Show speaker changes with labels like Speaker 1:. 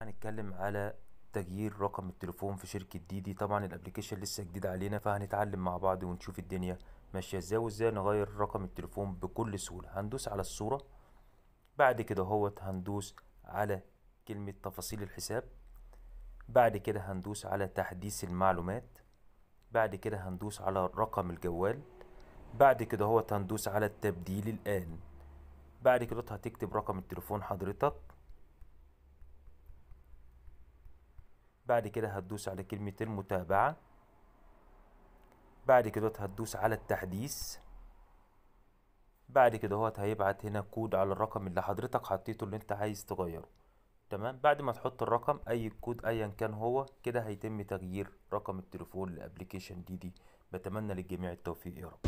Speaker 1: هنتكلم على تغيير رقم التليفون في شركة ديدي. طبعا الابليكيشن لسه جديد علينا، فهنتعلم مع بعض ونشوف الدنيا ماشية ازاي وازاي نغير رقم التليفون بكل سهولة. هندوس على الصورة، بعد كده هندوس على كلمة تفاصيل الحساب، بعد كده هندوس على تحديث المعلومات، بعد كده هندوس على رقم الجوال، بعد كده هندوس على التبديل الآن. بعد كده هتكتب رقم التليفون حضرتك، بعد كده هتدوس على كلمة المتابعة، بعد كده هتدوس على التحديث، بعد كده هيبعت هنا كود على الرقم اللي حضرتك حطيته اللي انت عايز تغيره. تمام، بعد ما تحط الرقم اي كود ايا كان هو كده هيتم تغيير رقم التليفون لابليكيشن ديدي. بتمنى للجميع التوفيق يا رب.